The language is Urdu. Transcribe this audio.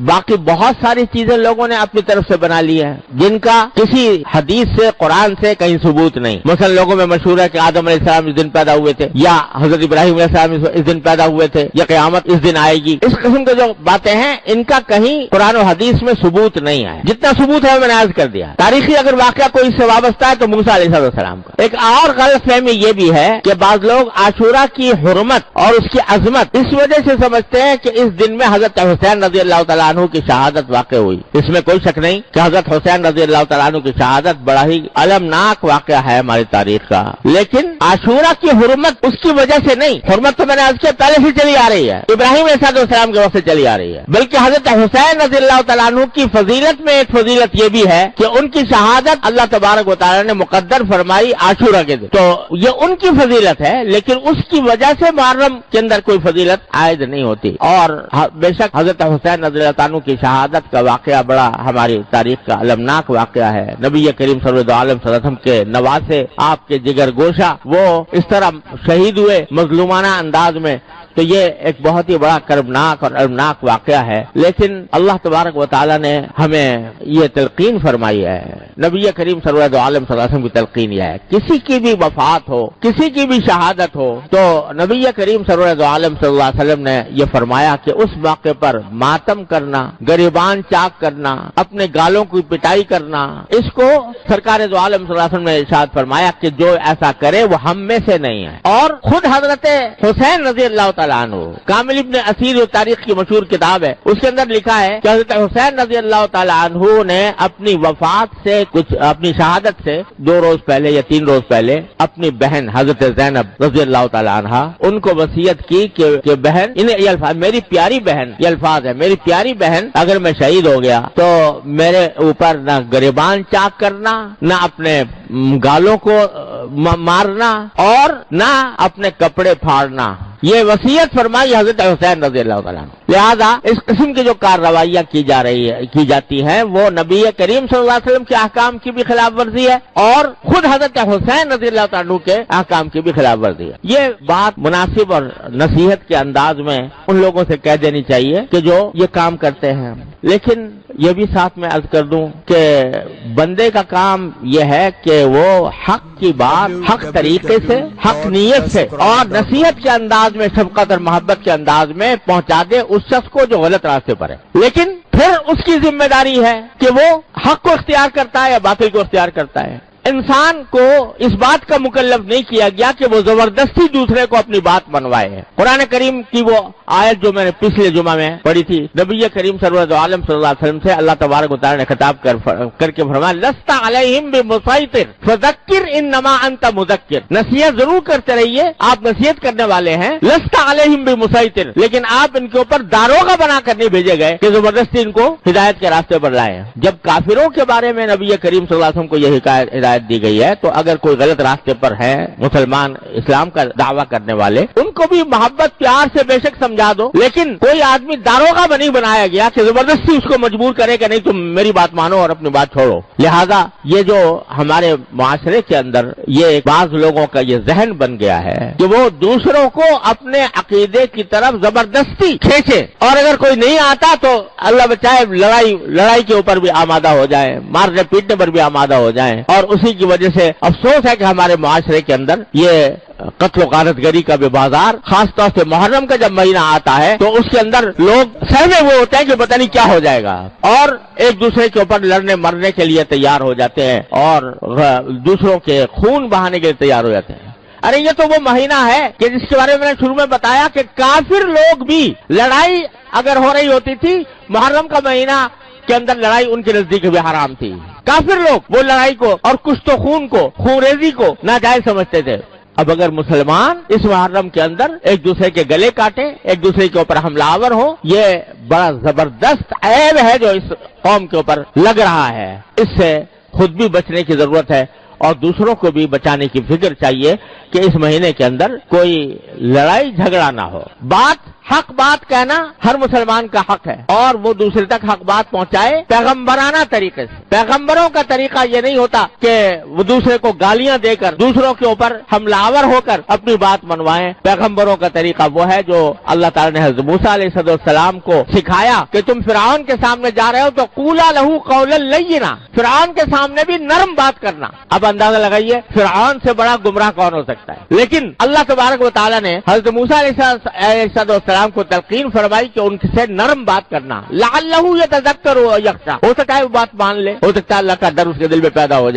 باقی بہت ساری چیزیں لوگوں نے اپنی طرف سے بنا لی ہیں جن کا کسی حدیث سے قرآن سے کہیں ثبوت نہیں. مثلا لوگوں میں مشہور ہے کہ آدم علیہ السلام اس دن پیدا ہوئے تھے, یا حضرت ابراہیم علیہ السلام اس دن پیدا ہوئے تھے, یا قیامت اس دن آئے گی. اس قسم کے جو باتیں ہیں ان کا کہیں قرآن و حدیث میں ثبوت نہیں ہے. جتنا ثبوت ہے میں نے عرض کر دیا. تاریخی اگر واقعہ کوئی اس سے وابستہ ہے تو موسیٰ علیہ السلام کا. ایک اور غلط فہمی یہ بھی ہے کہ بعض لوگ عاشورہ کی حرمت اور اس کی عظمت اس وجہ سے سمجھتے ہیں کہ اس دن میں حضرت حسین رضی اللہ تعالیٰ عنہ کی شہادت واقع ہوئی. اس میں کوئی شک نہیں کہ حضرت حسین رضی اللہ تعالیٰ عنہ کی شہادت بڑا ہی المناک واقعہ ہے ہماری تاریخ کا. لیکن عاشورہ کی حرمت اس کی وجہ سے نہیں. حرمت تو میں نے عرض کیا پہلے سے چلی آ رہی ہے, ابراہیم علیہ السلام کے وقت سے چلی آ رہی ہے. بلکہ حضرت حسین رضی اللہ تعالیٰ عنہ کی فضیلت میں ایک فضیلت یہ بھی ہے کہ ان کی شہادت اللہ تبارک و تعالیٰ نے مقدر فرمائی عاشورہ کے دن. تو یہ ان کی فضیلت ہے, لیکن اس کی وجہ سے محرم کے اندر کوئی فضیلت عائد نہیں ہوتی. اور بے شک حضرت حسین رضی اللہ عنہ کی شہادت کا واقعہ بڑا ہماری تاریخ کا المناک واقعہ ہے. نبی کریم صلی اللہ علیہ وسلم کے نواسے, آپ کے جگر گوشہ, وہ اس طرح شہید ہوئے مظلومانہ انداز میں. تو یہ ایک بہت ہی بڑا کربناک اور المناک واقعہ ہے. لیکن اللہ تبارک و تعالیٰ نے ہمیں یہ تلقین فرمائی ہے, نبی کریم صلی اللہ علیہ وسلم کی تلقین یہ ہے, کسی کی بھی وفات ہو, کسی کی بھی شہادت ہو, تو نبی کریم صلی اللہ علیہ وسلم نے یہ فرمایا کہ اس موقع پر ماتم کرنا, گریبان چاک کرنا, اپنے گالوں کی پٹائی کرنا, اس کو سرکار دو عالم صلی اللہ علیہ وسلم نے ارشاد فرمایا کہ جو ایسا کرے وہ ہم میں سے نہیں ہے. اور خود حضرت حسین رضی اللہ تعالیٰ عنہ, کامل ابن اسیر جو تاریخ کی مشہور کتاب ہے, اس کے اندر لکھا ہے کہ حضرت حسین رضی اللہ تعالیٰ عنہ نے اپنی وفات سے کچھ, اپنی شہادت سے 2 روز پہلے یا 3 روز پہلے اپنی بہن حضرت زینب رضی اللہ تعالیٰ عنہ ان کو وصیت کی کہ بہن, یہ الفاظ میری پیاری بہن, یہ الفاظ ہے میری پیاری بہن, اگر میں شہید ہو گیا تو میرے اوپر نہ گریبان چاک کرنا, نہ اپنے گالوں کو مارنا, اور نہ اپنے کپڑے پھاڑنا. یہ وصیت فرمائی حضرت حسین رضی اللہ تعالیٰ عنہ. لہذا اس قسم کی جو کارروائیاں کی جاتی ہیں وہ نبی کریم صلی اللہ علیہ وسلم کے احکام کی بھی خلاف ورزی ہے, اور خود حضرت حسین رضی اللہ تعالیٰ عنہ کے احکام کی بھی خلاف ورزی ہے. یہ بات مناسب اور نصیحت کے انداز میں ان لوگوں سے کہہ دینی چاہیے کہ جو یہ کام کرتے ہیں. لیکن یہ بھی ساتھ میں عرض کر دوں کہ بندے کا کام یہ ہے کہ وہ حق کی بات حق طریقے سے, حق نیت سے اور نصیحت کے انداز میں, شفقت اور محبت کے انداز میں پہنچا دے اس شخص کو جو غلط راستے پر ہے. لیکن پھر اس کی ذمہ داری ہے کہ وہ حق کو اختیار کرتا ہے یا باطل کو اختیار کرتا ہے. انسان کو اس بات کا مکلف نہیں کیا گیا کہ وہ زبردستی دوسرے کو اپنی بات منوائے. قرآن کریم کی وہ آیت جو میں نے پچھلے جمعہ میں پڑھی تھی, نبی کریم صلی اللہ علیہ وسلم سے اللہ تبارک و تعالی نے خطاب کر کے فرمایا لست علیہم بمسیطر فذکر انما انت مذکر. نصیحت ضرور کرتے رہیے, آپ نصیحت کرنے والے ہیں. لست علیہم بمسیطر, لیکن آپ ان کے اوپر داروغہ بنا کر نہیں بھیجے گئے کہ زبردستی ان کو ہدایت کے راستے پر لائیں. جب کافروں کے بارے میں نبی کریم صلی اللہ علیہ وسلم کو یہ ہدایت دی گئی ہے, تو اگر کوئی غلط راستے پر ہے, مسلمان اسلام کا دعویٰ کرنے والے, ان کو بھی محبت پیار سے بے شک سمجھا دو. لیکن کوئی آدمی داروغہ نہیں بنایا گیا کہ زبردستی اس کو مجبور کرے کہ نہیں تم میری بات مانو اور اپنی بات چھوڑو. لہذا یہ جو ہمارے معاشرے کے اندر یہ بعض لوگوں کا یہ ذہن بن گیا ہے کہ وہ دوسروں کو اپنے عقیدے کی طرف زبردستی کھینچے, اور اگر کوئی نہیں آتا تو اللہ بچائے لڑائی کے اوپر بھی آمادہ ہو جائے, مارنے پیٹنے پر بھی آمادہ ہو جائیں. اور اسی کی وجہ سے افسوس ہے کہ ہمارے معاشرے کے اندر یہ قتل و غارت گری کا بھی بازار, خاص طور سے محرم کا جب مہینہ آتا ہے تو اس کے اندر لوگ سہمے ہوئے ہوتے ہیں کہ پتہ نہیں کیا ہو جائے گا, اور ایک دوسرے کے اوپر لڑنے مرنے کے لیے تیار ہو جاتے ہیں اور دوسروں کے خون بہانے کے لیے تیار ہو جاتے ہیں. ارے یہ تو وہ مہینہ ہے کہ جس کے بارے میں نے شروع میں بتایا کہ کافر لوگ بھی, لڑائی اگر ہو رہی ہوتی تھی محرم کا مہینہ کے اندر, لڑائی ان کے نزدیک بھی حرام تھی. کافر لوگ وہ لڑائی کو اور کشت و خون کو, خون ریزی کو ناجائز سمجھتے تھے. اب اگر مسلمان اس محرم کے اندر ایک دوسرے کے گلے کاٹے, ایک دوسرے کے اوپر حملہ آور ہو, یہ بڑا زبردست عیب ہے جو اس قوم کے اوپر لگ رہا ہے. اس سے خود بھی بچنے کی ضرورت ہے اور دوسروں کو بھی بچانے کی فکر چاہیے کہ اس مہینے کے اندر کوئی لڑائی جھگڑا نہ ہو. حق بات کہنا ہر مسلمان کا حق ہے, اور وہ دوسرے تک حق بات پہنچائے پیغمبرانہ طریقے سے. پیغمبروں کا طریقہ یہ نہیں ہوتا کہ وہ دوسرے کو گالیاں دے کر دوسروں کے اوپر حملہ آور ہو کر اپنی بات منوائیں. پیغمبروں کا طریقہ وہ ہے جو اللہ تعالیٰ نے حضرت موسیٰ علیہ السلام کو سکھایا کہ تم فرعون کے سامنے جا رہے ہو تو قولا لہو قولا لینا، فرعون کے سامنے بھی نرم بات کرنا. اب اندازہ لگائیے فرعون سے بڑا گمراہ کون ہو سکتا ہے. لیکن اللہ تبارک و تعالیٰ نے حضرت موسیٰ علیہ السلام کو تلقین فرمائی کہ ان سے نرم بات کرنا. لعلہ یتذکر و یخشی، ہو سکتا ہے وہ بات مان لے، ہو سکتا ہے اللہ کا ڈر اس کے دل میں پیدا ہو جائے.